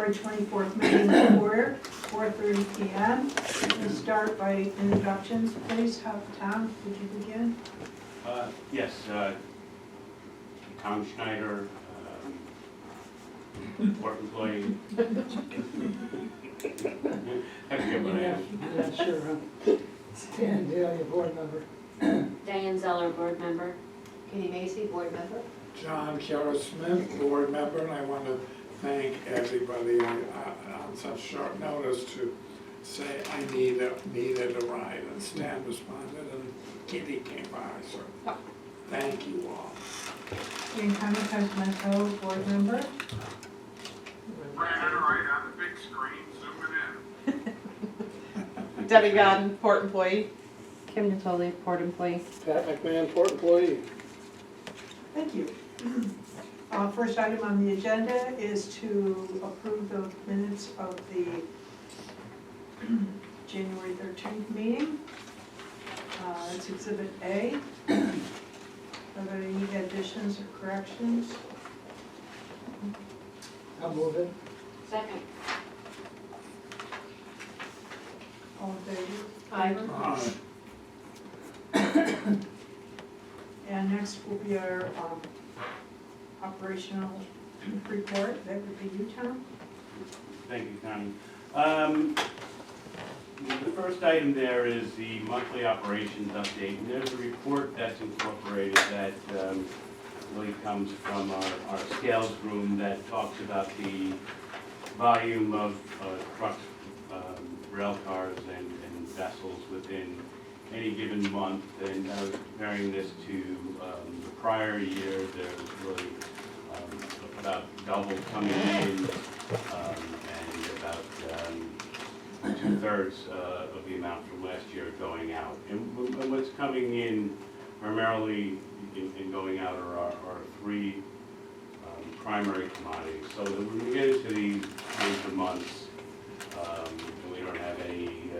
February 24th meeting to order, 4:30 PM. We'll start by introductions, please. Tom, would you begin? Yes, Tom Schneider, work employee. I forget what I am. Yeah, sure. Stan Daly, board member. Diane Zeller, board member. Kitty Macy, board member. John Kara Smith, board member, and I want to thank everybody on such short notice to say I needed a ride, and Stan responded, and Kitty came by, so thank you all. Jane Conley, Cosmento, board member. Right on the big screen, zooming in. Debbie Godden, port employee. Kim Natoli, port employee. Pat McMahon, port employee. Thank you. First item on the agenda is to approve the minutes of the January 13th meeting. It's Exhibit A. Are there any additions or corrections? I'll move it. Second. All in favor? Aye. And next will be our operational report. That would be you, Tom. Thank you, Connie. The first item there is the monthly operations update. And there's a report that's incorporated that really comes from our scales room that talks about the volume of trucks, rail cars, and vessels within any given month. And I was comparing this to the prior year. There was really about double coming in and about 2/3 of the amount from last year going out. And what's coming in primarily in going out are our three primary commodities. So that when we get into these winter months, and we don't have any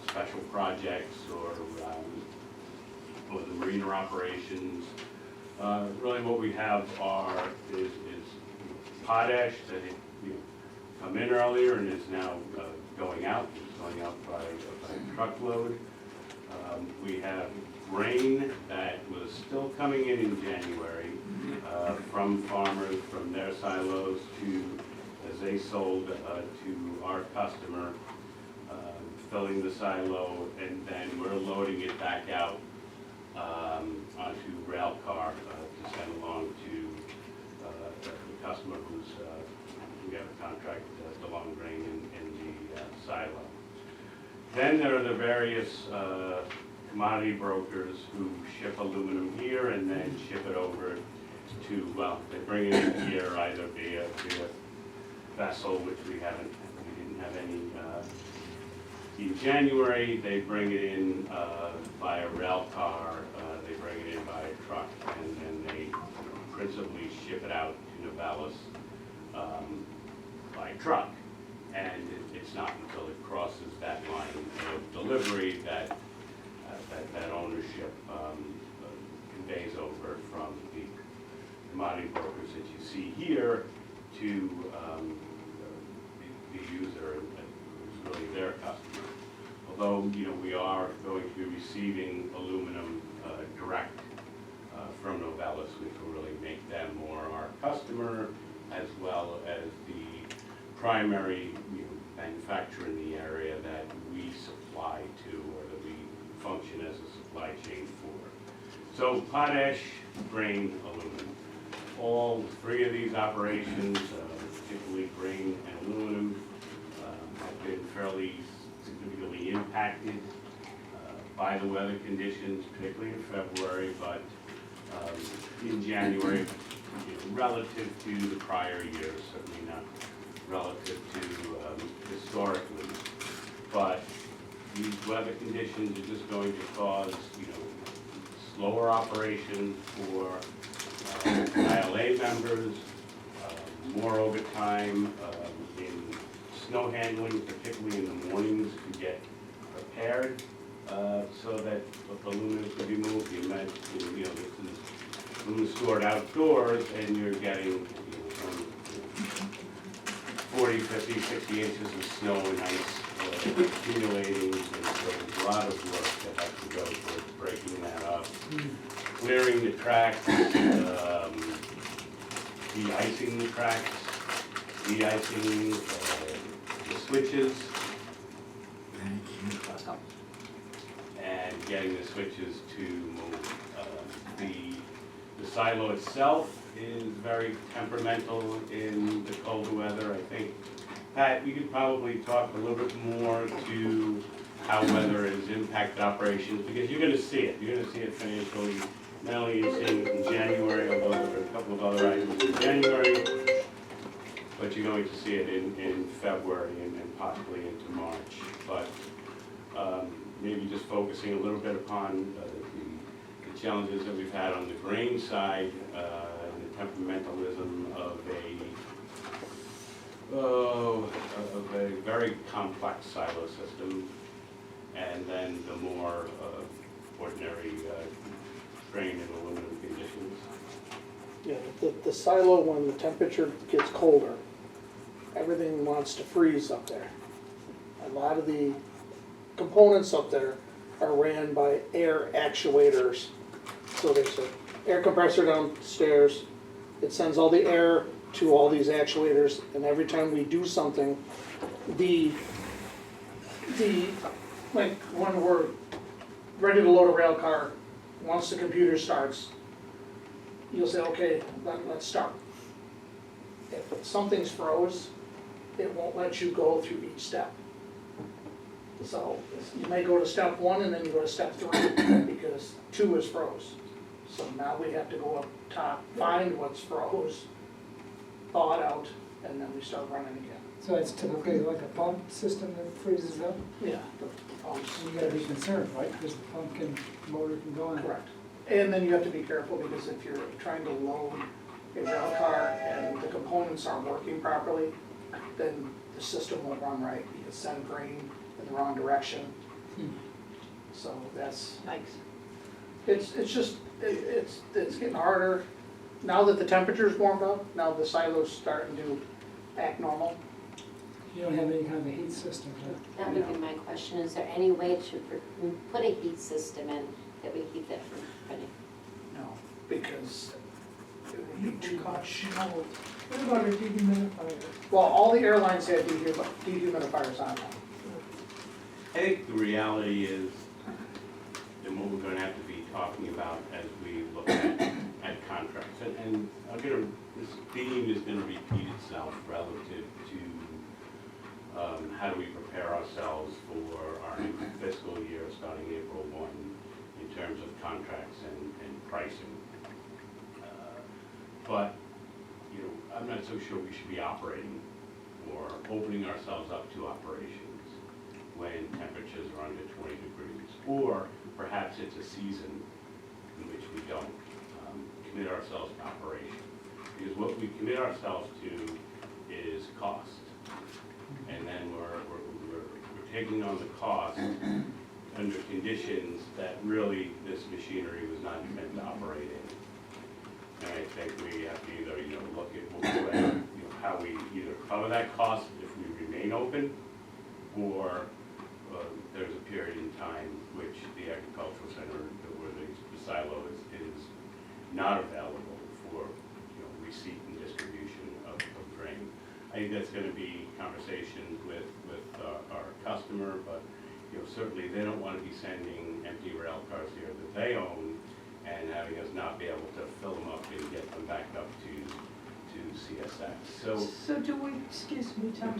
special projects or the marina operations, really what we have is potash that come in earlier and is now going out. It's going out by truckload. We have grain that was still coming in January from farmers, from their silos as they sold to our customer, filling the silo, and then we're loading it back out onto rail car to send along to the customer who's we have a contract the long grain in the silo. Then there are the various commodity brokers who ship aluminum here and then ship it over to, well, they bring it in here either via vessel, which we didn't have any in January. They bring it in by a rail car, they bring it in by a truck, and then they principally ship it out to Novellis by truck. And it's not until it crosses that line of delivery that that ownership conveys over from the commodity brokers that you see here to the user, who's really their customer. Although we are going to be receiving aluminum direct from Novellis, which will really make them more our customer, as well as the primary manufacturer in the area that we supply to, or that we function as a supply chain for. So potash, grain, aluminum. All three of these operations, particularly grain and aluminum, have been fairly significantly impacted by the weather conditions, particularly in February, but in January, relative to the prior years, certainly not relative to historically. But these weather conditions are just going to cause, slower operation for ILA members, more overtime in snow handling, particularly in the mornings, to get prepared so that the aluminum can be moved. You imagine, this is aluminum stored outdoors, and you're getting 40 40, 50, 60 inches of snow and ice accumulating, and so there's a lot of work that has to go towards breaking that up, clearing the tracks, de-icing the tracks, de-icing the switches, and getting the switches to move. The silo itself is very temperamental in the colder weather. I think, Pat, you could probably talk a little bit more to how weather has impacted operations, because you're gonna see it. You're gonna see it financially. Not only are you seeing it in January, although there are a couple of other items in January, but you're going to see it in February and possibly into March. But maybe just focusing a little bit upon the challenges that we've had on the grain side, and the temperamentalism of a very complex silo system, and then the more ordinary grain and aluminum conditions. Yeah, the silo, when the temperature gets colder, everything wants to freeze up there. A lot of the components up there are ran by air actuators. So there's an air compressor downstairs, it sends all the air to all these actuators, and every time we do something, like when we're ready to load a rail car, once the computer starts, you'll say, okay, let's start. If something's froze, it won't let you go through each step. So you may go to step 1 and then you go to step 3 because 2 is froze. So now we have to go up top, find what's froze, thaw it out, and then we start running again. So it's typically like a pump system that freezes up? Yeah, the pumps. You gotta be concerned, right, because the motor can go in. Correct. And then you have to be careful because if you're trying to load a rail car and the components aren't working properly, then the system won't run right. You can send grain in the wrong direction. So that's, Thanks. it's getting harder. Now that the temperature's warmed up, now the silo's starting to act normal. You don't have any kind of a heat system, right? That would be my question, is there any way to put a heat system in that would keep that from happening? No, because it would be too much. What about a dehumidifier? Well, all the airlines have dehumidifiers on them. I think the reality is, and what we're gonna have to be talking about as we look at contracts, and this theme is gonna repeat itself relative to how do we prepare ourselves for our new fiscal year starting April 1 in terms of contracts and pricing. But, you know, I'm not so sure we should be operating or opening ourselves up to operations when temperatures are under 20 degrees. Or perhaps it's a season in which we don't commit ourselves to operation. Because what we commit ourselves to is cost. And then we're taking on the cost under conditions that really this machinery was not meant to operate in. And I think we have to either, look at how we either cover that cost if we remain open, or there's a period in time which the agricultural center where the silo is not available for receipt and distribution of grain. I think that's going to be conversations with our customer, but certainly they don't want to be sending empty rail cars here that they own and having us not be able to fill them up and get them back up to CSX. So do we, excuse me, Tom,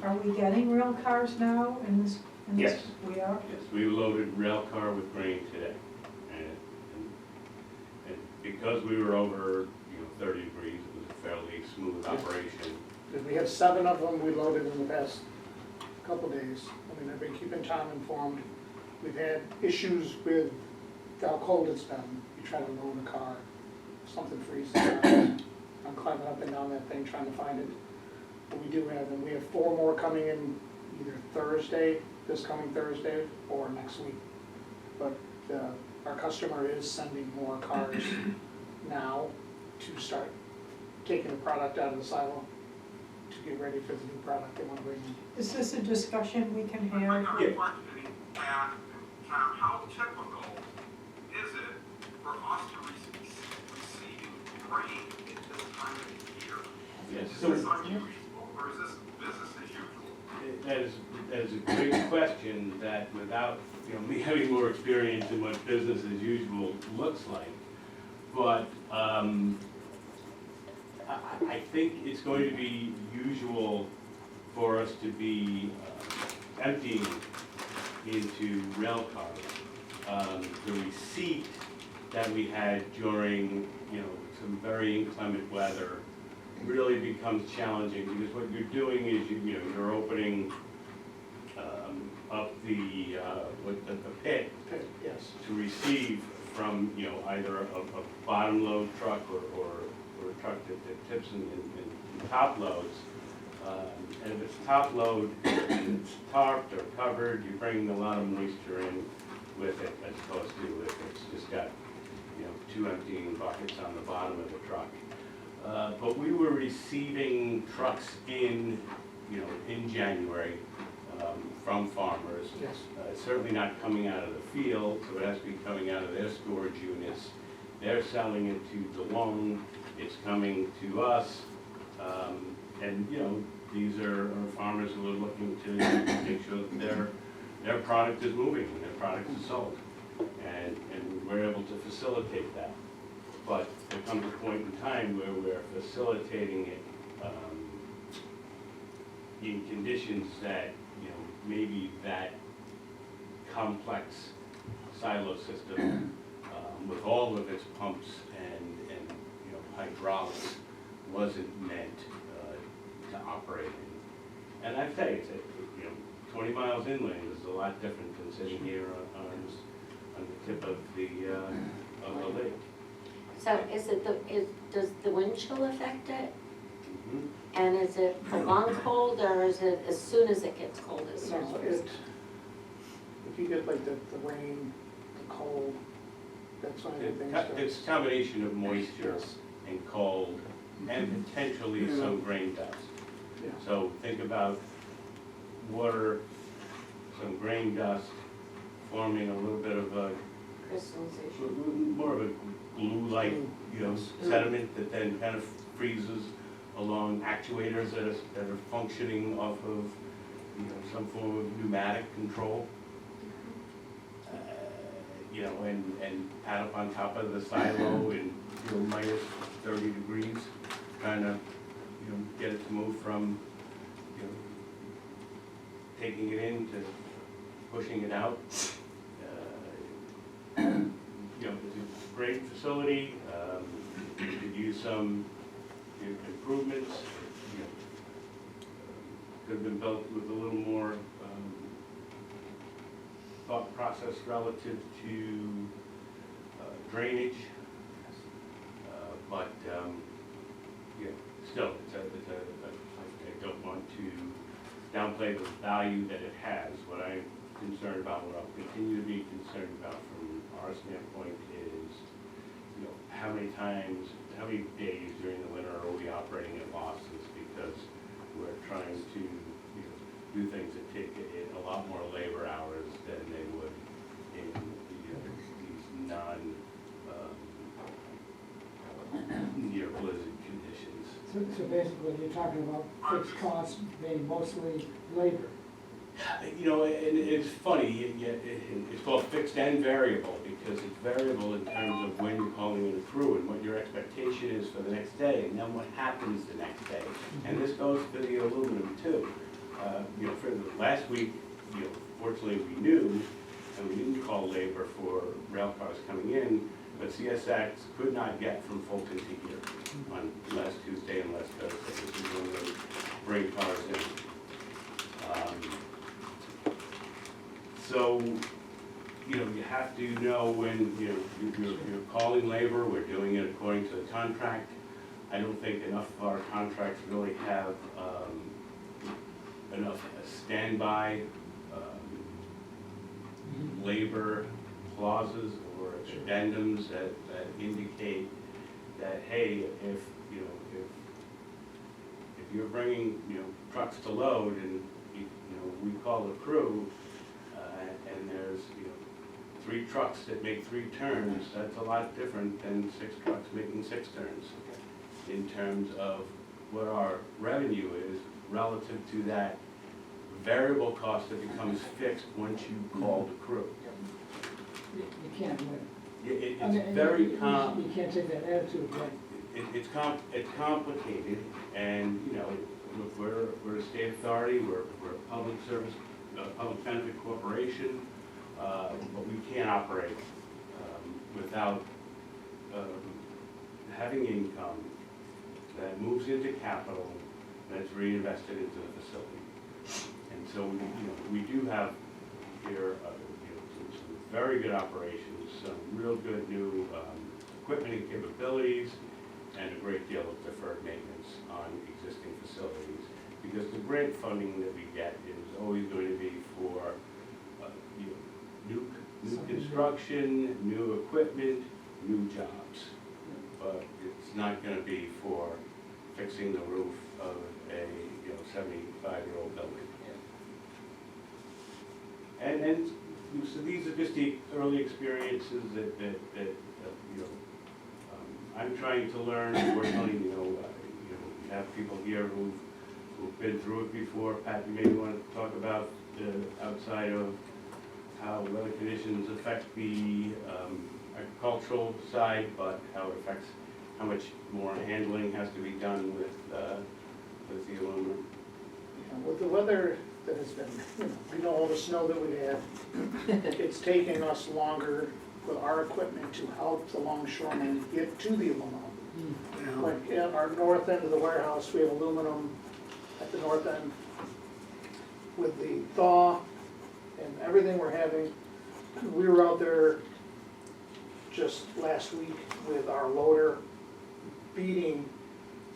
are we getting rail cars now in this? Yes. We are? Yes, we loaded rail car with grain today. And because we were over 30 degrees, it was a fairly smooth operation. We have 7 of them we loaded in the past couple days. I mean, I've been keeping Tom informed. We've had issues with how cold it's been. You try to load a car, something freezes up. I'm climbing up and down that thing trying to find it. But we do have them. We have 4 more coming in either this coming Thursday, or next week. But our customer is sending more cars now to start taking the product out of the silo. to get ready for the new product they wanna bring in. Is this a discussion we can I have? got a question, and how typical is it for us to receive rain at this time of year? Yes, Is so this unusual, or is this business as usual? that is a great question that without, me having more experience in what business as usual looks like. But, I think it's going to be usual for us to be emptying into rail cars. The receipt that we had during, some very inclement weather really becomes challenging, because what you're doing is you're opening up the pit Yes. to receive from, either a bottom load truck or a truck that tips in top loads. And if it's top load, it's tarped or covered, you're bringing a lot of moisture in with it, as opposed to if it's just got, 2 emptying buckets on the bottom of the truck. But we were receiving trucks in January from farmers. Yes. Certainly not coming out of the field, so it has to be coming out of their storage units. They're selling it to DeLong, it's coming to us. And, these are farmers who are looking to make sure that their product is moving and their product is sold. And we're able to facilitate that. But there comes a point in time where we're facilitating it in conditions that, maybe that complex silo system with all of its pumps and hydraulics wasn't meant to operate in. And I say, it's 20 miles inland is a lot different than sitting here on the tip of the lake. So does the wind chill affect it? Mhm. And is it prolonged cold, or is it as soon as it gets cold, it starts No, freezing? if you get like the rain, the cold, that's when everything It's a combination of moisture and cold and potentially some grain dust. Yeah. So think about water, some grain dust, forming a little bit of a, Crystallization. more of a glue-like, sediment that then kind of freezes along actuators that are functioning off of, some form of pneumatic control. And pad up on top of the silo in, minus 30 degrees, trying to, get it to move from, taking it in to pushing it out. It's a great facility. We could use some improvements. Could have been built with a little more thought process relative to drainage. But still, I don't want to downplay the value that it has. What I'm concerned about, what I'll continue to be concerned about from our standpoint is, how many days during the winter are we operating at losses because we're trying to, do things that take a lot more labor hours than they would in these near blizzard conditions. So basically, you're talking about fixed costs being mostly labor. And it's funny, it's both fixed and variable, because it's variable in terms of when you're calling in a crew and what your expectation is for the next day, and then what happens the next day. And this goes for the aluminum too. For the last week, fortunately we knew, and we didn't call labor for rail cars coming in, but CSX could not get from Fulton to here on last Tuesday and last Thursday, which is when they bring cars in. So, you have to know when, you're calling labor, we're doing it according to the contract. I don't think enough of our contracts really have enough standby labor clauses or addendums that indicate that, hey, if you're bringing, you know, trucks to load and, you know, we call a crew, and there's, you know, 3 trucks that make 3 turns, that's a lot different than 6 trucks making 6 turns in terms of what our revenue is relative to that variable cost that becomes fixed once you call the crew. You can't win. I mean, It's very you can't take that attitude, but it's complicated, and, you know, look, we're a state authority, we're a public service, public benefit corporation, but we can't operate without having income that moves into capital that's reinvested into the facility. And so, you know, we do have here, you know, some very good operations, some real good new equipment and capabilities, and a great deal of deferred maintenance on existing facilities. Because the grant funding that we get is always going to be for, you know, new construction, new equipment, new jobs. But it's not gonna be for fixing the roof of a, you know, 75-year-old building. And so these are just the early experiences that you know, I'm trying to learn. Unfortunately, you know, we have people here who've been through it before. Pat, you maybe want to talk about outside of how weather conditions affect the agricultural side, but how it affects how much more handling has to be done with the aluminum. Yeah, with the weather that has been, you know, all the snow that we had, it's taking us longer with our equipment to help the longshoremen get to the aluminum. Like at our north end of the warehouse, we have aluminum at the north end. With the thaw and everything we're having, we were out there just last week with our loader beating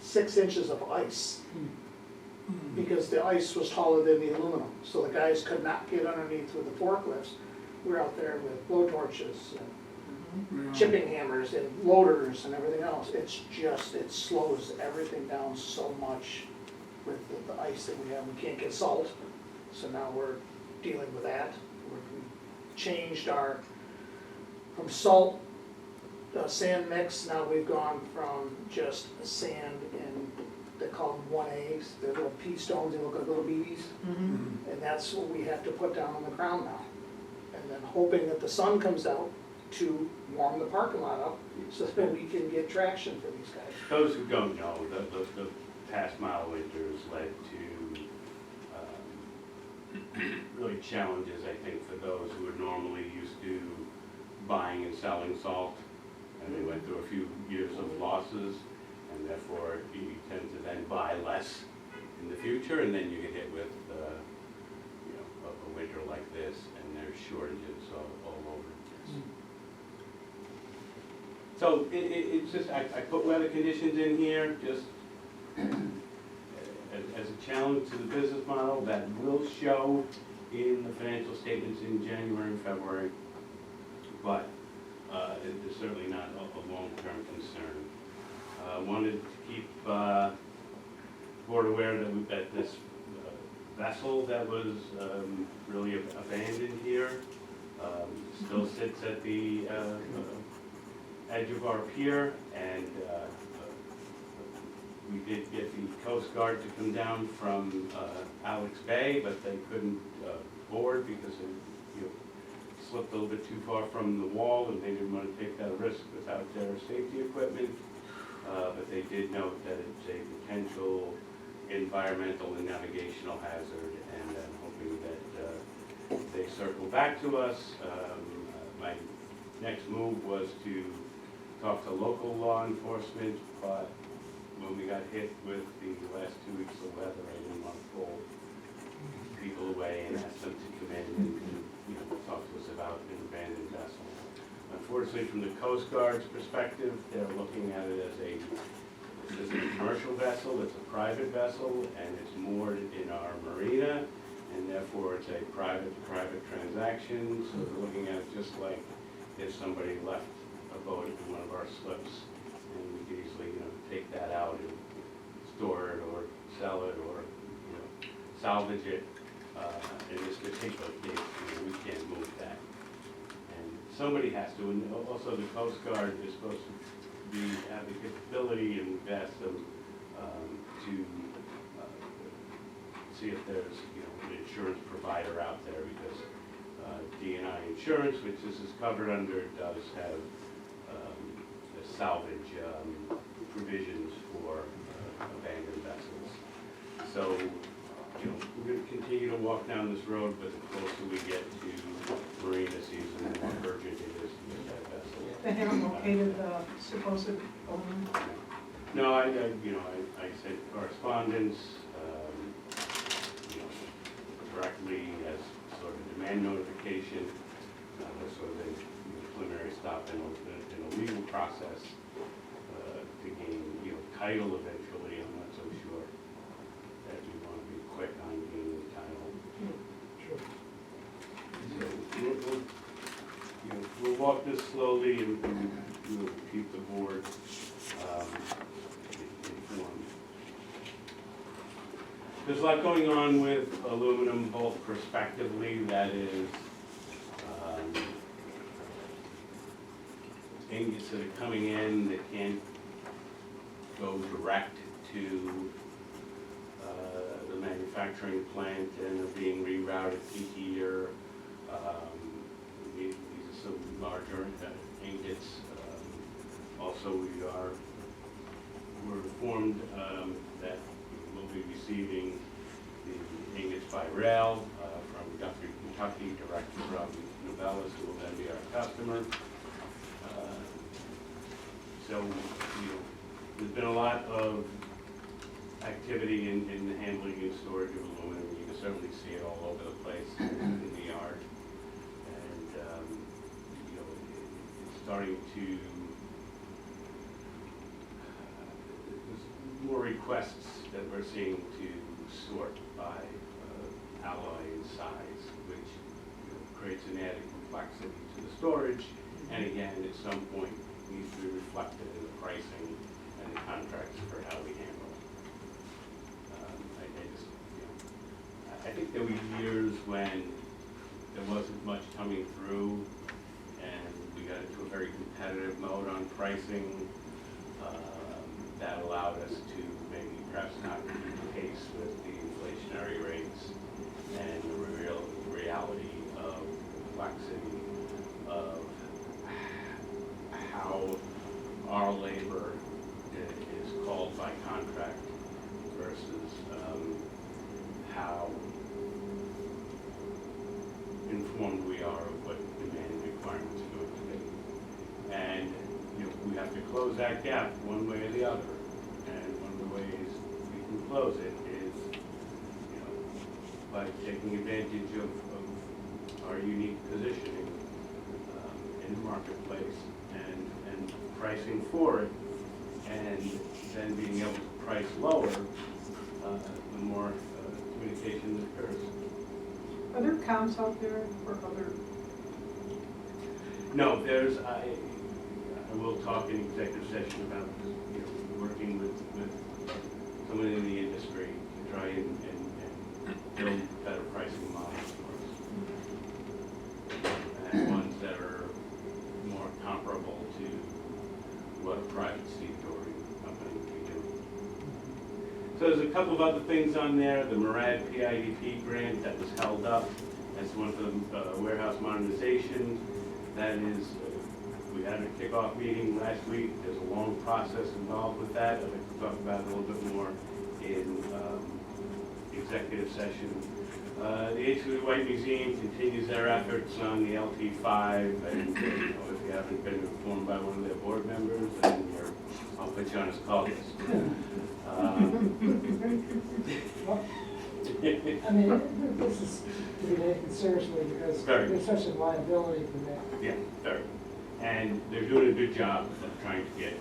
6 inches of ice because the ice was taller than the aluminum, so the guys could not get underneath with the forklifts. We were out there with blow torches and chipping hammers and loaders and everything else. It's just, it slows everything down so much with the ice that we have. We can't get salt, so now we're dealing with that. We changed from salt, sand mix, now we've gone from just sand and they call them 1As, they're little pea stones, they look like little BBs. And that's what we have to put down on the ground now. And then hoping that the sun comes out to warm the parking lot up so that we can get traction for these guys. Those who don't know, the past mild winters led to really challenges, I think, for those who are normally used to buying and selling salt. And they went through a few years of losses, and therefore you tend to then buy less in the future, and then you get hit with you know, a winter like this, and there's shortages all over. So it's just, I put weather conditions in here just as a challenge to the business model that will show in the financial statements in January and February, but it's certainly not a long-term concern. Wanted to keep board aware that this vessel that was really abandoned here still sits at the edge of our pier, and we did get the Coast Guard to come down from Alex Bay, but they couldn't board because they slipped a little bit too far from the wall, and they didn't want to take that risk without their safety equipment. But they did note that it's a potential environmental and navigational hazard, and I'm hoping that they circle back to us. My next move was to talk to local law enforcement, but when we got hit with the last 2 weeks of weather, I didn't want to pull people away and ask them to come in and talk to us about an abandoned vessel. Unfortunately, from the Coast Guard's perspective, they're looking at it as a commercial vessel, it's a private vessel, and it's moored in our marina, and therefore it's a private-to-private transaction. So they're looking at it just like if somebody left a boat in one of our slips, and we could easily, take that out and store it or sell it or, you know, salvage it. In this particular case, you know, we can't move that. And somebody has to, and also the Coast Guard is supposed to have the capability, and we've asked them to see if there's, you know, an insurance provider out there, because D&I Insurance, which this is covered under, does have the salvage provisions for abandoned vessels. So, you know, we're going to continue to walk down this road, but the closer we get to marina season, the more urgent it is to get that vessel. They haven't located the supposed owner. No, you know, I sent correspondence, you know, directly as sort of demand notification, sort of a preliminary stop in a legal process to gain, you know, title eventually. I'm not so sure that we want to be quick on gaining title. Sure. So we'll walk this slowly, and we'll keep the board informed. There's a lot going on with aluminum, both prospectively, that is, ingots that are coming in that can't go direct to the manufacturing plant and are being rerouted to here. These are some larger ingots. Also, we're informed that we'll be receiving the ingots by rail from Guthrie, Kentucky, direct from Novellis, who will then be our customer. So, you know, there's been a lot of activity in the handling and storage of aluminum. You can certainly see it all over the place in the yard. And, you know, it's starting to, there's more requests that we're seeing to sort by alloy and size, which, you know, creates an added complexity to the storage. And again, at some point, needs to be reflected in the pricing and the contracts for how we handle it. I think there were years when there wasn't much coming through, and we got into a very competitive mode on pricing. That allowed us to maybe perhaps not keep pace with the inflationary rates and the reality of complexity of how our labor is called by contract versus how informed we are of what demand requirements are going to be. And, you know, we have to close that gap one way or the other. And one of the ways we can close it is, you know, by taking advantage of our unique positioning in the marketplace and pricing for it, and then being able to price lower, the more communication that occurs. Are there comps out there for other? No, there's, I will talk in executive session about, you know, working with someone in the industry to try and build better pricing models for us. And ones that are more comparable to what a private stevedoring company would be doing. So there's a couple of other things on there. The Murad PIDP grant that was held up. That's one for the warehouse modernization. That is, we had a kickoff meeting last week. There's a long process involved with that. I'd like to talk about it a little bit more in executive session. The H.W. White Museum continues their efforts on the LT5, and you know, if you haven't been informed by one of their board members, then I'll put you on his call list. I mean, this is to be taken seriously because Very. there's such a liability for that. Yeah, very. And they're doing a good job of trying to get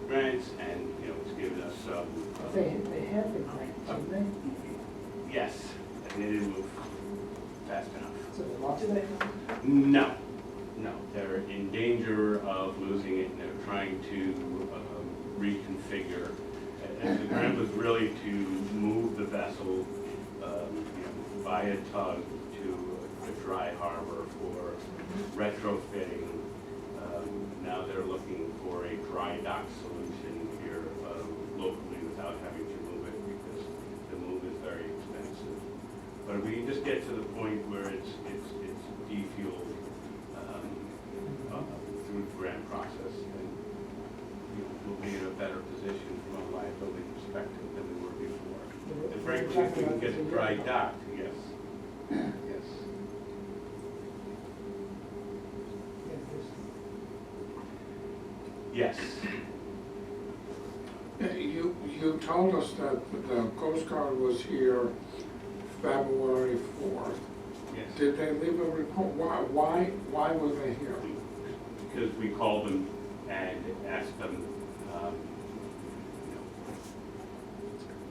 grants, and you know, it's given us some. They have the grant, don't they? Yes, and they didn't move fast enough. So they lost it? No, they're in danger of losing it, and they're trying to reconfigure. And the grant was really to move the vessel, by a tug to a dry harbor for retrofitting. Now they're looking for a dry dock solution here locally without having to move it because the move is very expensive. But if we can just get to the point where it's defueled through the grant process, then we'll be in a better position from a liability perspective than we were before. And frankly, if we can get it dry docked, yes. Yes. Yes. You told us that the Coast Guard was here February 4th. Yes. Did they leave a report? Why were they here? Because we called them and asked them,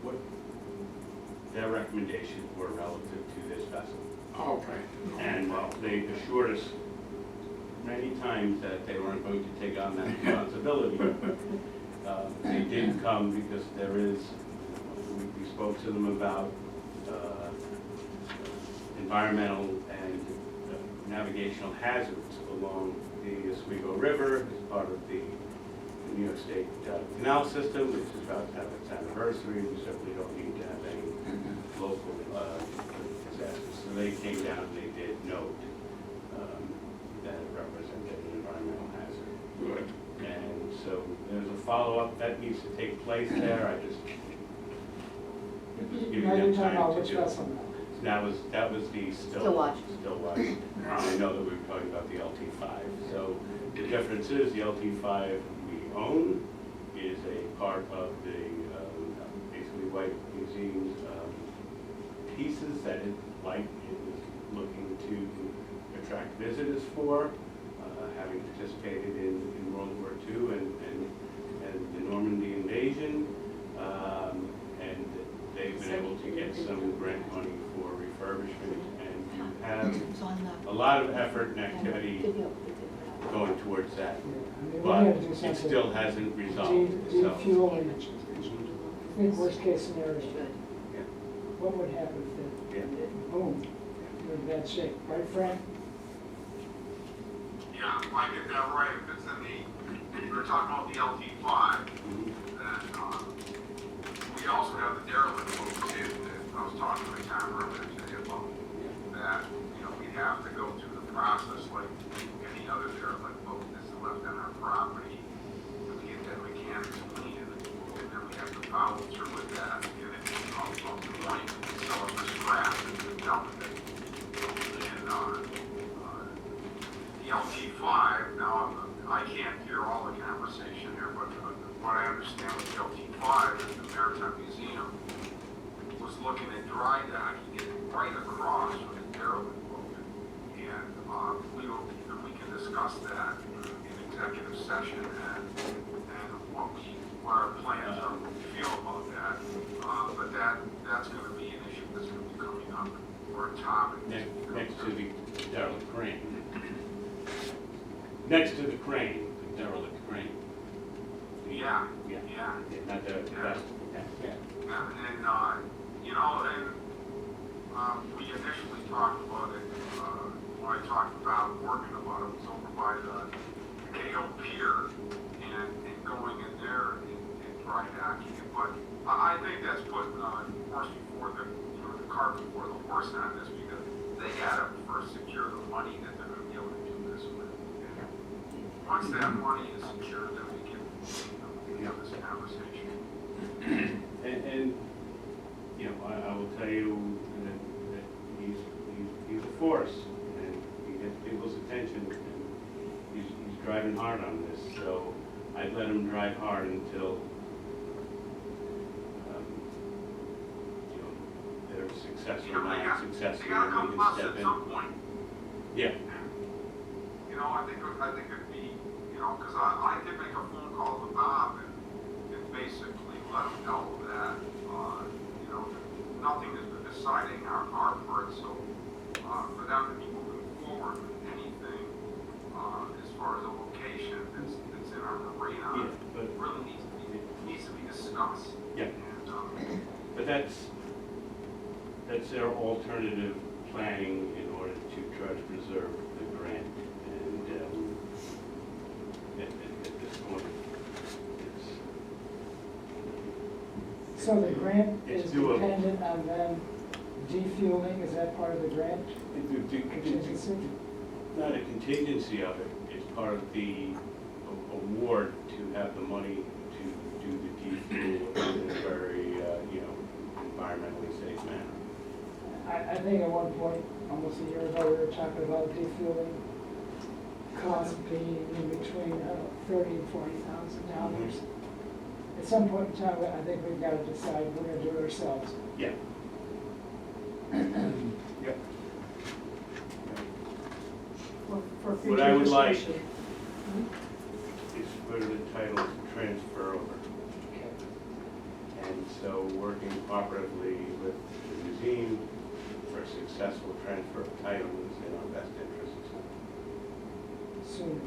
what their recommendations were relative to this vessel. Okay. And they assured us many times that they weren't going to take on that responsibility. They did come because there is, we spoke to them about environmental and navigational hazards along the Oswego River as part of the New York State Canal System, which is about to have its anniversary. We certainly don't need to have any local disasters. So they came down and they did note that it represented an environmental hazard. Good. And so there's a follow-up that needs to take place there. I just giving Now you're them talking time about to which do. vessel now? That was the Still watch. Still watch. I know that we were talking about the LT5. So the difference is the LT5 we own is a part of the basically White Museum's pieces that it is looking to attract visitors for, having participated in World War II and the Normandy invasion. And they've been able to get some grant money for refurbishment and have a lot of effort and activity going towards that. Yeah, I mean, we But have to do it something. still hasn't resolved, so. Defueling, I think worst case scenario, Yeah. what would happen if Yeah. it, boom, you're in bad shape, right, Frank? Yeah, if I get that right, if it's in the, we're talking about the LT5, then, we also have the derelict boat too, that I was talking to Tom earlier today about, that, we have to go through the process like any other derelict boat that's left on our property, to get that mechanics clean, and then we have to follow through with that, and get it up to point, sell it for scrap, and dump it. And, the LT5, now, I can't hear all the conversation here, but what I understand with the LT5 is the Maritime Museum was looking at dry docking it right across from the derelict boat. And we can discuss that in executive session and what our plans are, what we feel about that. But that's gonna be an issue that's gonna be coming up for a topic. Next to the derelict crane. Next to the crane, the derelict crane. Yeah, Yeah. yeah. Not the vessel. Yeah. And we initially talked about it, when I talked about working about it, was over by the KO Pier and going in there and dry docking it. But I think that's putting horse before the cart before the horse on this, because they gotta first secure the money that they're gonna be able to do this with. And once that money is secured, then we can have this conversation. And I will tell you that he's a force, and he gets people's attention, and he's driving hard on this, so I'd let him drive hard until, they're successful or not successful, They gotta and come we to can us step at in. some point. Yeah, I think it'd be, because I did make a phone call to Bob and basically let him know that, nothing has been decided on our part, so, for them to be moving forward with anything, as far as a location that's in our yeah, marina, but really needs to be discussed. discuss. Yeah. And, But that's their alternative planning in order to try to preserve the grant. And at this point, So the grant It's is doable. dependent on them defueling, is that part of the grant contingency? it's not a contingency of it, it's part of the award to have the money to do the defuel in a very, environmentally safe manner. I think at one point, almost a year ago, we were talking about defueling costs being in between $30,000 and $40,000. At some point in time, I think we've got to decide we're gonna do it ourselves. Yeah. Yep. For What future I would like discussion. is for the title to transfer over. And so working cooperatively with the museum for a successful transfer of title is in our best interests. Soon.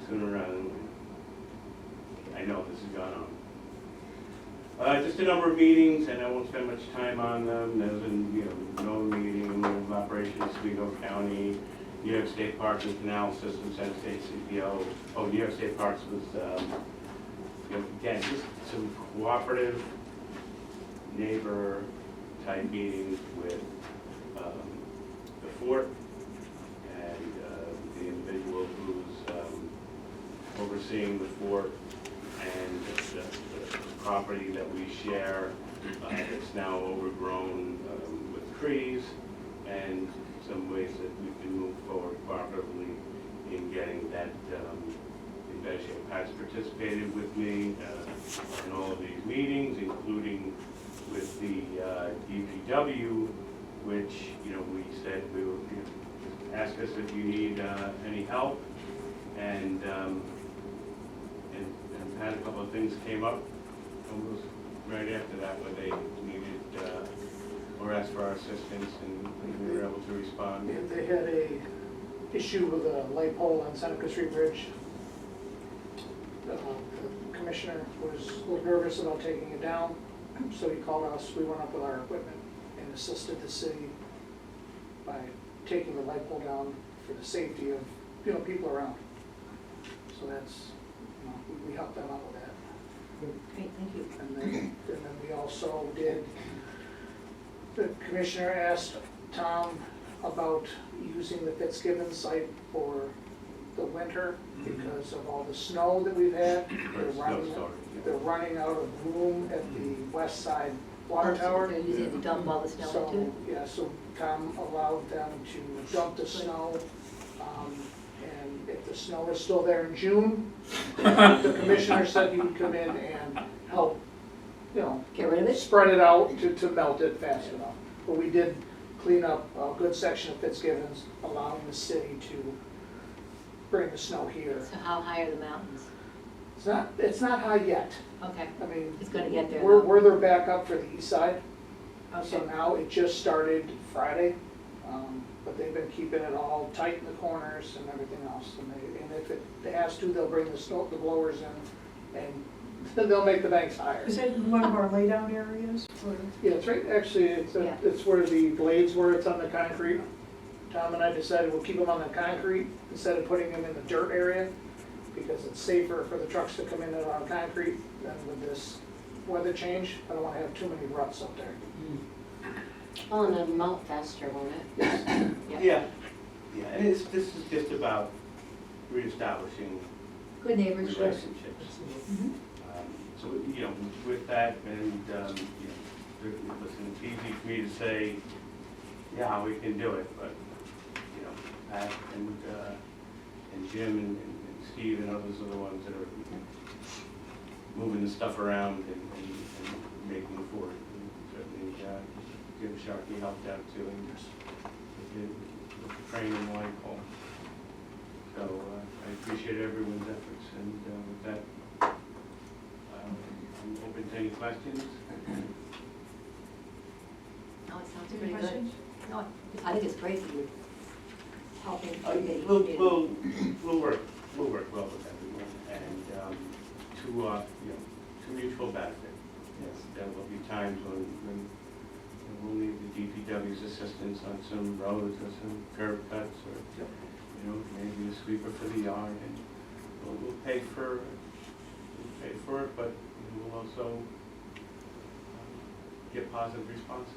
Sooner rather than later. I know this has gone on. Just a number of meetings, and I won't spend much time on them. There's been, no meeting of operations, Oswego County, New York State Parks and Canal System, Center State CPO. Oh, New York State Parks was, again, just some cooperative neighbor type meetings with the fort and the individual who's overseeing the fort and the property that we share that's now overgrown with trees, and some ways that we can move forward cooperatively in getting that in better shape. Pat's participated with me in all of these meetings, including with the DPW, which, we said we would, just ask us if you need any help, and had a couple of things came up almost right after that where they needed or asked for our assistance, and we were able to respond. They had a issue with a light pole on Seneca Street Bridge. The commissioner was a little nervous about taking it down, so he called us. We went up with our equipment and assisted the city by taking the light pole down for the safety of, people around. So that's, we helped them out with that. Great, thank you. And then we also did, the commissioner asked Tom about using the Fitzgibbon site for the winter because of all the snow that we've had. They're running out of room at the west side water tower. They're using to dump all the snow into it? So, yeah, so Tom allowed them to dump the snow. And if the snow is still there in June, the commissioner said he would come in and help, Get rid of it? spread it out to melt it fast enough. But we did clean up a good section of Fitzgibbons, allowing the city to bring the snow here. So how high are the mountains? It's not high yet. Okay, I mean, it's gonna get there we're, though. we're their backup for the east side. So Okay, now it just started Friday, but they've been keeping it all tight in the corners and everything else. And if it has to, they'll bring the blowers in and they'll make the banks higher. Is it one of our laydown areas for? Yeah, it's right, actually, Yeah. it's where the blades were, it's on the concrete. Tom and I decided we'll keep them on the concrete instead of putting them in the dirt area, because it's safer for the trucks to come in and on concrete than with this weather change. I don't wanna have too many ruts up there. well, and it'll melt faster, won't it? Yeah, and this is just about reestablishing Good neighbors. relationships. Mhm. So, with that, and, listen, it's easy for me to say, yeah, we can do it, but, Pat and Jim and Steve and others are the ones that are moving the stuff around and making it forward. And certainly, Jim Sharkey helped out too, and with the train and light pole. So, I appreciate everyone's efforts, and with that, I'm open to any questions. No, it sounds Any pretty good. questions? No, I think it's great that you're helping. We'll work well with everyone, and to mutual benefit. Yes. There will be times when we'll need the DPW's assistance on some roads or some curb cuts or, you know, maybe a sweeper for the yard, and we'll pay for it, but we'll also get positive responses.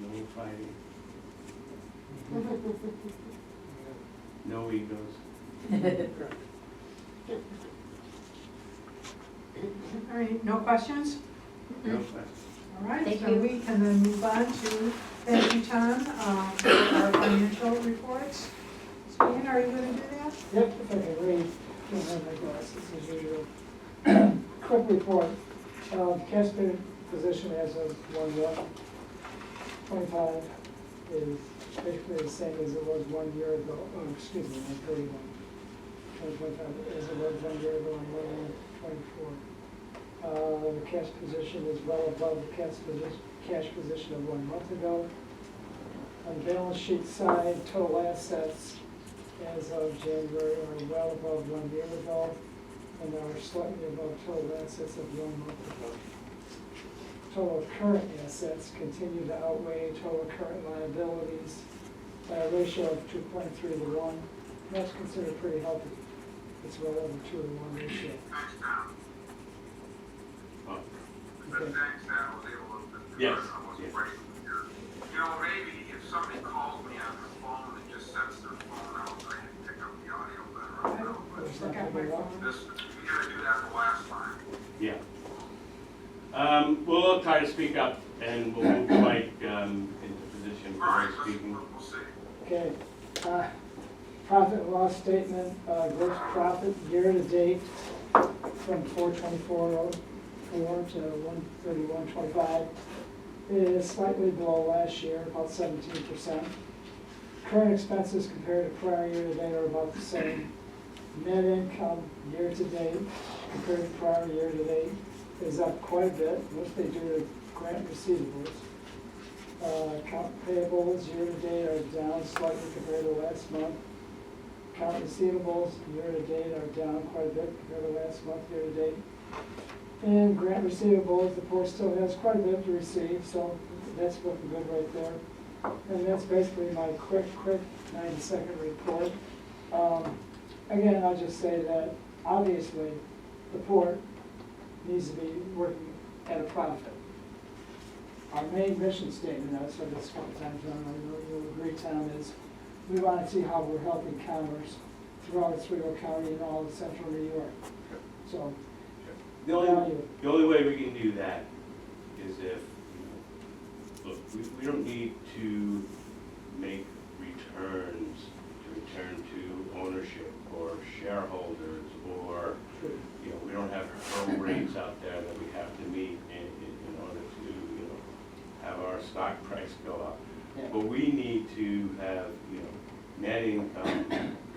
No fighting, no egos. All right, no questions? No fighting. All right, Thank so you. we can then move on to, thank you, Tom, for our financial reports. Stan, are you gonna do that? Yep, if I can read, don't have my glasses as usual. Quick report, cash position as of 1/1/25 is basically the same as it was 1 year ago, excuse me, 1/31/2025, as it was 1 year ago on 1/1/24. The cash position is well above the cash position of 1 month ago. On the balance sheet side, total assets as of January are well above 1 year ago and are slightly above total assets of 1 month ago. Total current assets continue to outweigh total current liabilities by a ratio of 2.3 to 1. That's considered pretty healthy. It's well over 2 to 1 ratio. Thanks, Tom. Oh, Okay. Thanks, Tom, I was able to. Yes, I wasn't yes. ready to hear. You know, maybe if somebody calls me on their phone and just sets their phone out, I can pick up the audio better. I don't know, but There's Look at nothing my wrong. phone. this, we gotta do that the last time. yeah. We'll try to speak up, and we'll move Mike into position All right, for speaking. we'll see. Okay, profit and loss statement, gross profit year-to-date from 4/24/04 to 1/31/25 is slightly below last year, about 17%. Current expenses compared to prior year-to-date are about the same. Net income year-to-date compared to prior year-to-date is up quite a bit, mostly due to grant receivables. Account payables year-to-date are down slightly compared to last month. Account receivables year-to-date are down quite a bit compared to last month year-to-date. And grant receivables, the port still has quite a bit to receive, so that's looking good right there. And that's basically my quick 90-second report. Again, I'll just say that obviously the port needs to be working at a profit. Our main mission statement, I've said this a couple times, and I know you'll agree, Tom, is we want to see how we're helping commerce throughout Oswego County and all of central New York. So, The only way we can do that is if, look, we don't need to make return to ownership or shareholders, or, we don't have hurdle rates out there that we have to meet in order to, have our stock price go up. Yeah. But we need to have, net income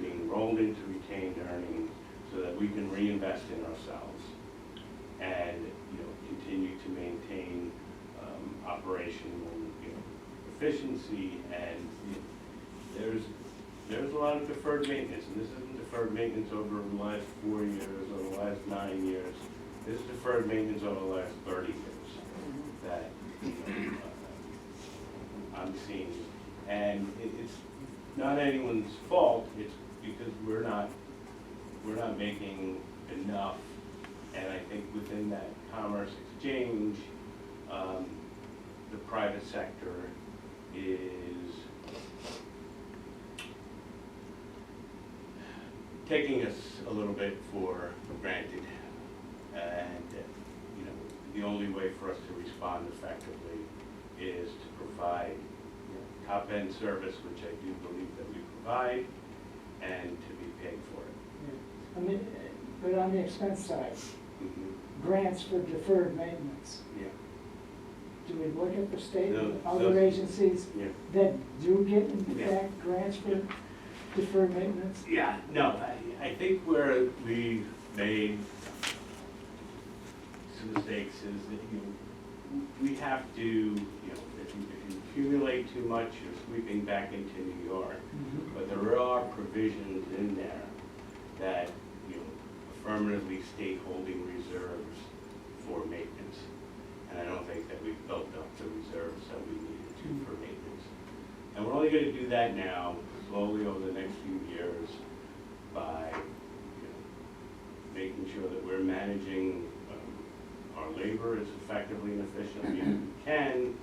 being rolled into retained earnings so that we can reinvest in ourselves and, continue to maintain operational, efficiency. And there's a lot of deferred maintenance, and this isn't deferred maintenance over the last 4 years or the last 9 years. This is deferred maintenance over the last 30 years that I'm seeing. And it's not anyone's fault, it's because we're not making enough. And I think within that commerce exchange, the private sector is taking us a little bit for granted. And, the only way for us to respond effectively is to provide top-end service, which I do believe that we provide, and to be paid for it. I mean, but on the expense side, grants for deferred maintenance. Yeah. Do we look at the state No, and other those- agencies Yeah. that do get, in Yeah. fact, grants for deferred maintenance? Yeah, no, I think where we made some mistakes is that, we have to, if you accumulate too much, you're sweeping back into New York. But there are provisions in there that, affirmatively state holding reserves for maintenance. And I don't think that we've built up the reserves that we needed to for maintenance. And we're only gonna do that now, slowly over the next few years, by, making sure that we're managing our labor as effectively and efficiently as we can,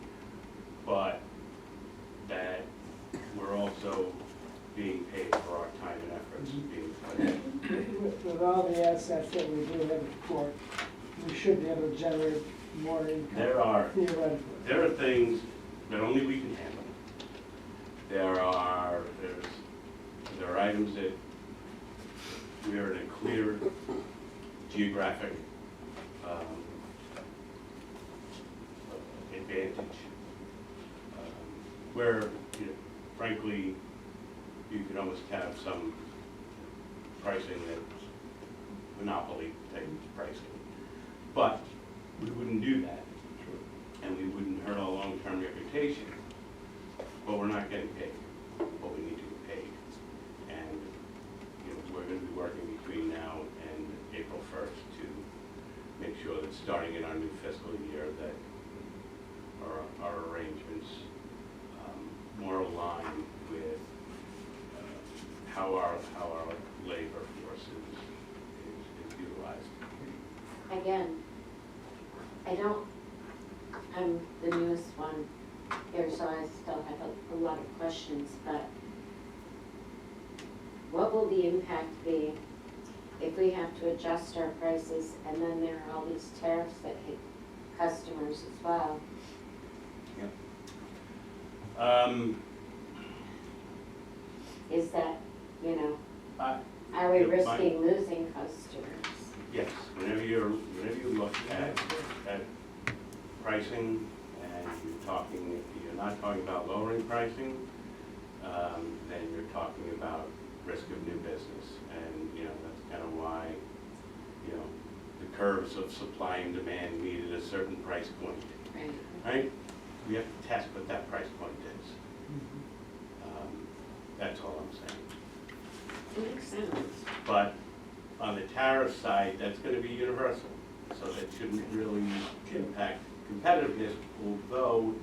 but that we're also being paid for our time and efforts being put in. With all the assets that we do have at court, we should be able to generate more income There are theoretically. things that only we can handle. There are items that we are in a clear geographic advantage, where, frankly, you could almost have some pricing that's monopoly type pricing. But we wouldn't do that, and we wouldn't hurt our long-term reputation, but we're not getting paid what we need to get paid. And, we're gonna be working between now and April 1st to make sure that starting in our new fiscal year that our arrangements more aligned with how our labor force is utilized. Again, I'm the newest one here, so I still have a lot of questions, but what will the impact be if we have to adjust our prices and then there are all these tariffs that hit customers as well? Is that, are we risking losing customers? Yes, whenever you look at pricing and you're not talking about lowering pricing, then you're talking about risk of new business. And, that's kind of why, the curves of supply and demand needed a certain price point, Right. right? We have to test what that price point is. That's all I'm saying. Makes sense. But on the tariff side, that's gonna be universal, so that shouldn't really impact competitiveness, although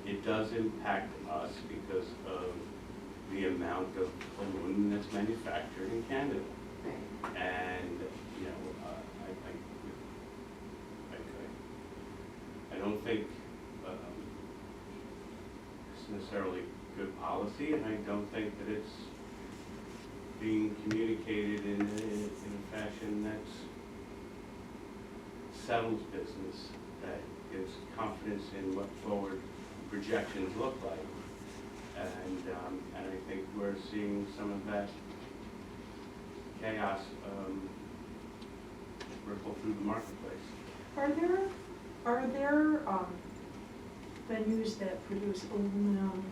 it does impact us because of the amount of aluminum that's manufactured in Canada. Right. And, I don't think it's necessarily good policy, and I don't think that it's being communicated in a fashion that's settles business, that gives confidence in what forward projections look like. And I think we're seeing some of that chaos ripple through the marketplace. Are there venues that produce aluminum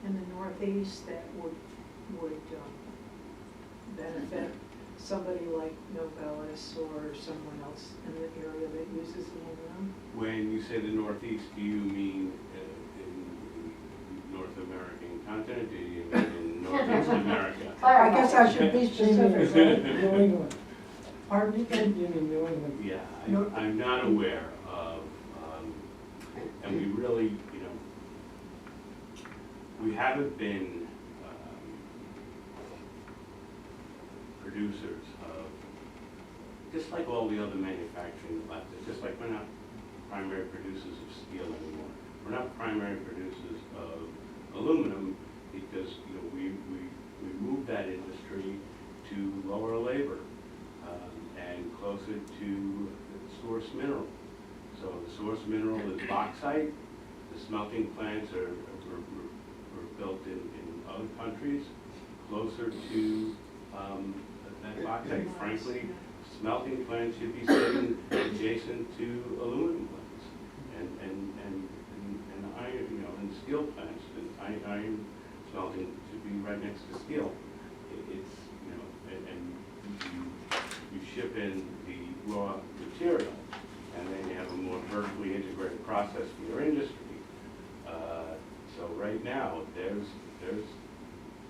in the Northeast that would benefit somebody like Novelis or someone else in the area that uses aluminum? When you say the Northeast, do you mean in North American continent, or do you mean in Northeast America? I guess I should be specific, right? New England, Pardon me? you mean New England. Yeah, No. I'm not aware of, and we really, we haven't been producers of, just like all the other manufacturing left, it's just like we're not primary producers of steel anymore. We're not primary producers of aluminum because, we moved that industry to lower labor and closer to the source mineral. So the source mineral is bauxite. The smelting plants were built in other countries closer to that bauxite. Frankly, smelting plants should be sitting adjacent to aluminum plants and iron, and steel plants. And iron smelting should be right next to steel. It's, and you ship in the raw material, and then you have a more vertically integrated process for your industry. So right now, there's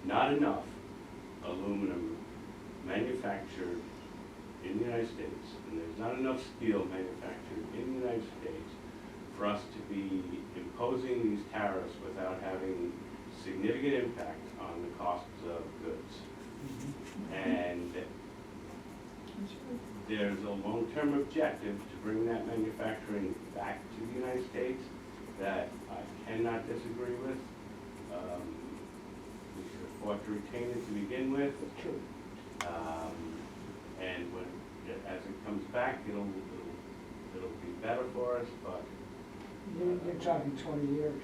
not enough aluminum manufactured in the United States, and there's not enough steel manufactured in the United States for us to be imposing these tariffs without having significant impact on the costs of goods. And there's a long-term objective to bring that manufacturing back to the United States that I cannot disagree with. We should have fought to retain it to begin with. True. And when, as it comes back, it'll be better for us, but You're talking 20 years.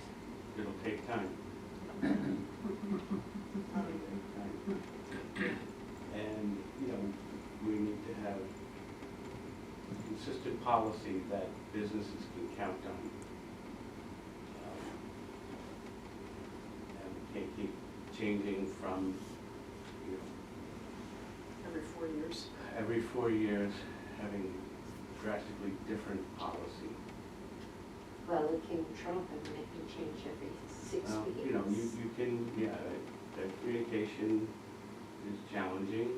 it'll take time. And, you know, we need to have consistent policy that businesses can count on. And we can't keep changing from, you know, Every 4 years. every 4 years, having drastically different policy. Well, we can trump and they can change every 6 Well, weeks. you know, you can, yeah, the communication is challenging.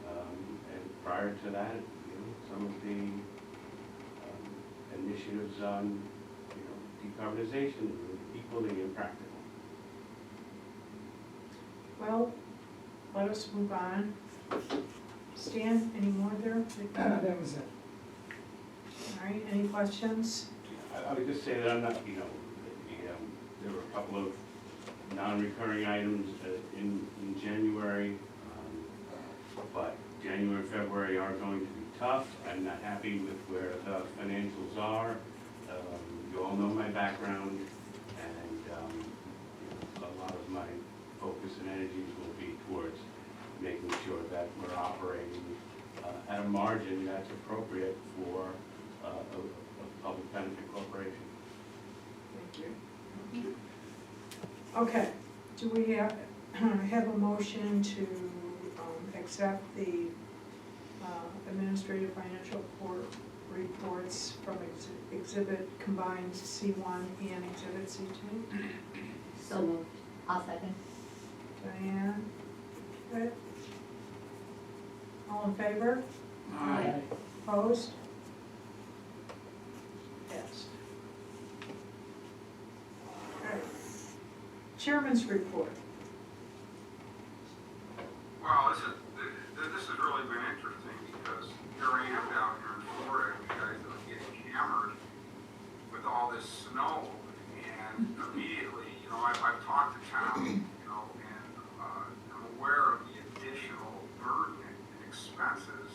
And prior to that, you know, some of the initiatives on, you know, decarbonization were equally impractical. Well, let us move on. Stan, any more there? That was it. All right, any questions? I would just say that I'm not, you know, there were a couple of non-recurring items in January, but January and February are going to be tough. I'm not happy with where the financials are. You all know my background, and a lot of my focus and energies will be towards making sure that we're operating at a margin that's appropriate for a public benefit corporation. Thank you. Okay, do we have a motion to accept the administrative financial reports from exhibit combined C1 and exhibit C2? So moved. I'll second. Diane? Good. All in favor? Aye. Opposed? Passed. Okay. Chairman's report. Well, this has really been interesting because here I am down here in Florida, and you guys are getting hammered with all this snow. And immediately, you know, I've talked to town, you know, and I'm aware of the additional burden and expenses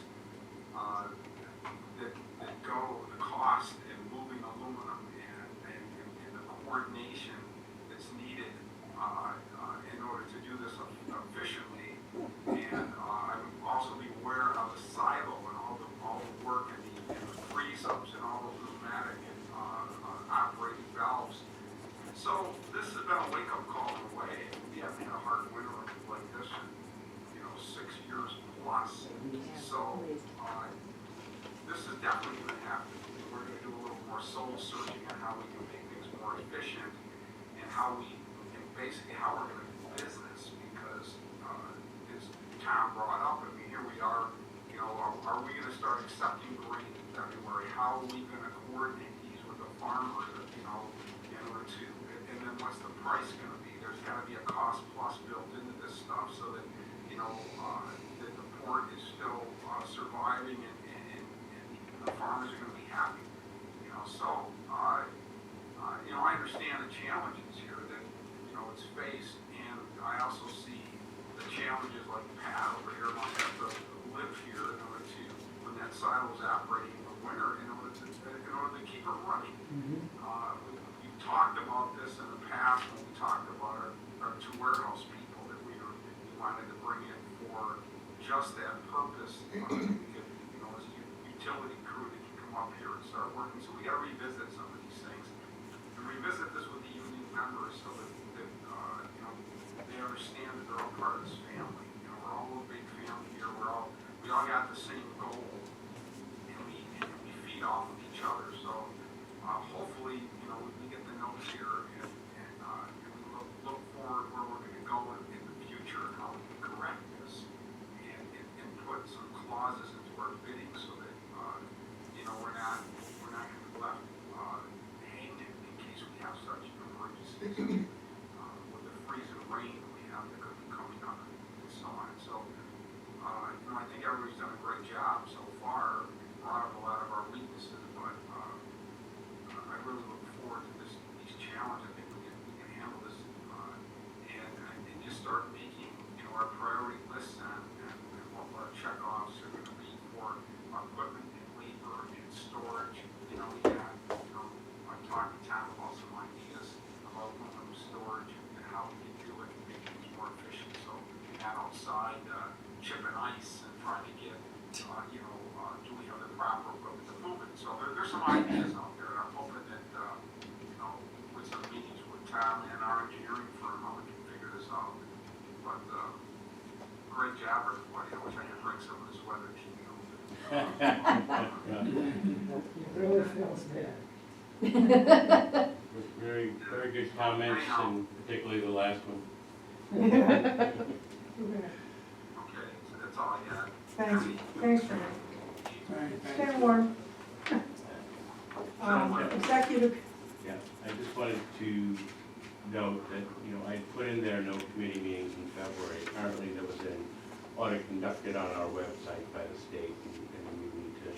that go, the cost in moving aluminum and the coordination that's needed in order to do this efficiently. And I would also be aware of the silo and all the work and the freeze-ups and all those pneumatic and operating valves. So this has been a wake-up call in a way. We haven't had a hard winter like this in, you know, 6 years plus. So this is definitely going to happen. We're going to do a little more soul searching on how we can make things more efficient and how we, and basically how we're going to do business, because as Tom brought up, I mean, here we are, you know, are we going to start accepting grain in February? How are we going to coordinate these with the farmers, you know, in order to, and then what's the price going to be? There's got to be a cost plus built into this stuff so that, you know, that the port is still surviving and the farmers are going to be happy, you know. So, you know, I understand the challenges here that, you know, it's faced, and I also see the challenges like Pat over here must have to live here in order to, when that silo's operating in the winter, in order to keep it running. We've talked about this in the past when we talked about our 2 warehouse people that we wanted to bring in for just that purpose. You know, as a utility crew that can come up here and start working. So we got to revisit some of these things and revisit this with the union members so that you know, they understand that they're all part of this family. You know, we're all a big family here. We all got the same goal, and we feed off of each other. So hopefully, you know, we get the notes here and we look forward where we're going to go in the future and how we can correct this and put some clauses into our bidding Very, very good comments, and particularly the last one. Okay, Okay, so that's all I got. thanks, Frank. Thank Stay you. warm. Executive, Yeah, I just wanted to note that, you know, I put in there no committee meetings in February. Apparently, there was an audit conducted on our website by the state, and we need to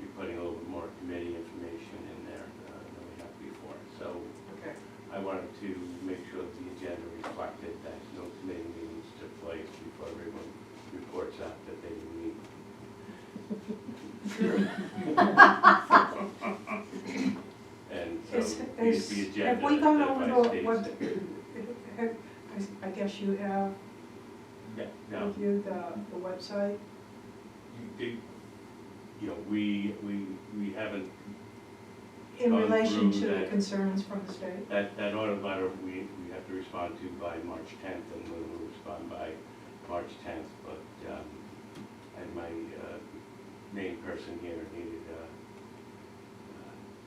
be putting a little bit more committee information in there than we have before. So okay, I wanted to make sure that the agenda reflected that no committee meetings took place before everyone reports out that they didn't meet. And so the agenda. have we gone over by the, state- what, I guess you have Yeah, no, reviewed the website? you know, we haven't, In Gone relation through to the that. concerns from the state? that audit letter, we have to respond to by March 10th, and we'll respond by March 10th, but, and my, main person here needed,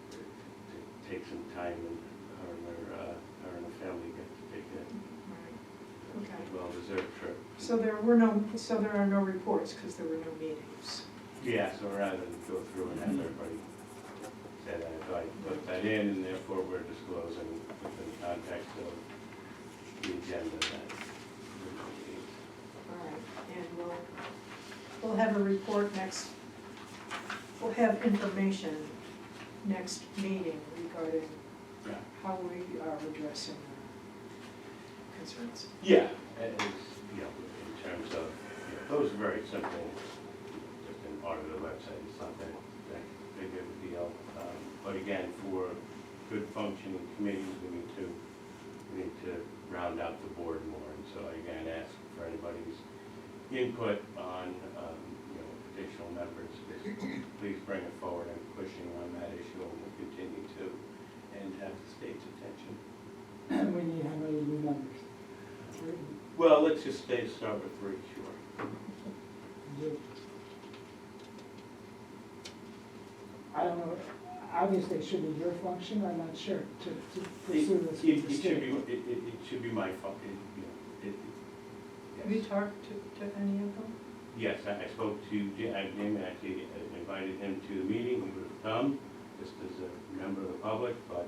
to take some time, and her and her family get to take a Okay. well-deserved trip. So there are no reports, because there were no meetings. Yeah, so rather than go through and have everybody say that, I put that in, and therefore we're disclosing within the context of the agenda that there were no meetings. All right, and we'll have a report next, we'll have information next meeting regarding Yeah. how we are addressing concerns. Yeah, as, you know, in terms of, you know, those are very simple, just an audit of the website, it's not that big of a deal. But again, for good functioning committees, we need to round out the board more. And so I again ask for anybody's input on, you know, additional members. Please bring it forward. I'm pushing on that issue, and we'll continue to, and have the state's attention. We need how many new members? Three. Well, let's just start with 3, sure. I don't know, obviously it should be your function, I'm not sure, to pursue this It with the should state. be, it should be my fault, you know, Have you yes. talked to any of them? Yes, I spoke to Jim, actually invited him to the meeting, he would have come, just as a member of the public, but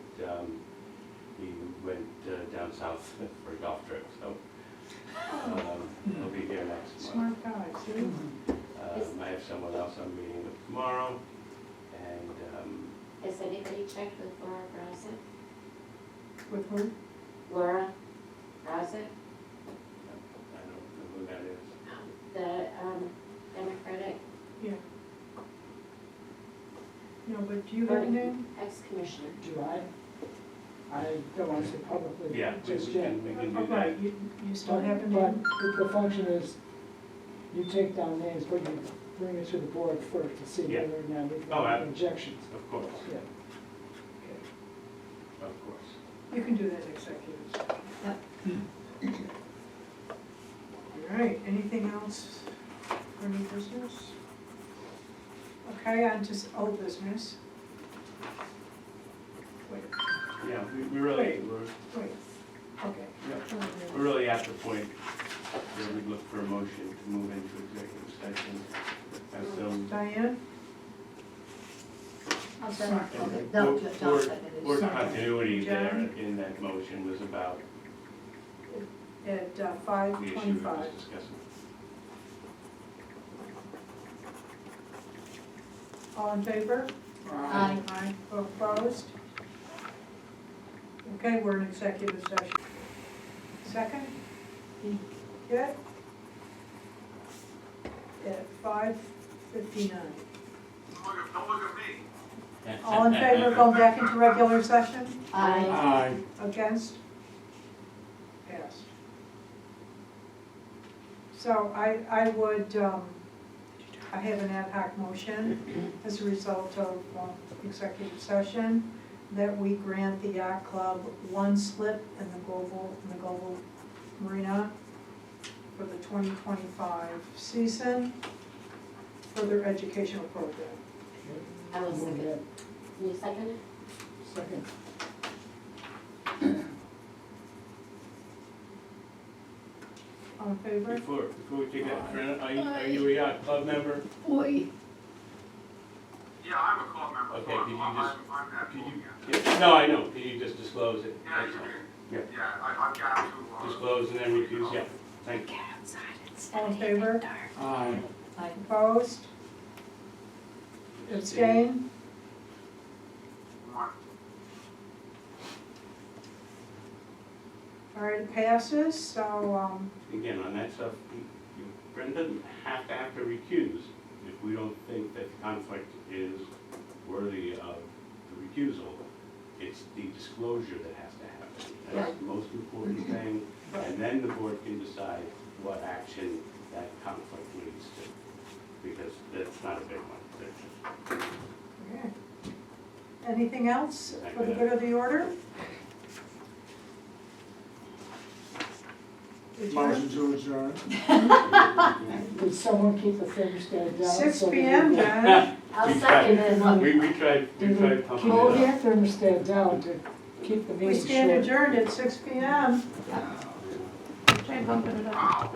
he went down south for a golf trip, so he'll be here next month. Smart guy, see? I have someone else I'm meeting with tomorrow, and Has anybody checked with Laura Brozak? With who? Laura Brozak, I don't know who that is. the Democratic Yeah. No, but do you have a name? ex-commissioner. Do I don't want to say publicly, Yeah, just yet. we can Oh, do that. right, you still have a But name? the function is, you take down names, but you bring it to the board first to see Yeah. whether or not we've Oh, got any objections. Of course, Yeah. of course. You can do that in executive. Yep. All right, anything else for new business? Okay, on to old business. Wait, Yeah, we really, Wait. we're, okay. we're really at the point where we look for a motion to move into executive session. And so, Diane? I'll second. Okay, and no, board- John seconded. board Second. continuity there John? in that motion was about At the issue we 5:25. were just discussing. All in favor? Aye. Aye. Opposed? Okay, we're in executive session. Second? Good? At 5:59. Don't look at me. All in favor of going back into regular session? Aye. Aye. Against? Passed. So I would, I have an ad hoc motion as a result of executive session that we grant the yacht club one slip in the global marina for the 2025 season for their educational program. I will Move second. that. You second it? Second. All in favor? Before we take that, Fran, are you a yacht club member? Oi. Yeah, I'm a club member, Okay, so could you I'm just- at Could Movavi. you, yeah, no, I know, can you just disclose it? Yeah, you That's all. can, Yeah. yeah, I've got to, Disclose and then recuse, yeah, thank you. All in favor? Aye. Opposed? Abstain? one. All right, it passes, so, Again, on that stuff, Brenda doesn't have to recuse if we don't think that the conflict is worthy of the recusal. It's the disclosure that has to happen. That's the most important thing, and then the board can decide what action that conflict leads to. Because that's not a big one. okay. Anything else for the good of the order? Motion to adjourn. Would someone keep the thermostat down? 6 so that we PM can- then. I'll second it. We tried pumping Hold it their up. thermostat down to keep the We meeting stand short. adjourned at 6 PM. Try bumping it up. Wow.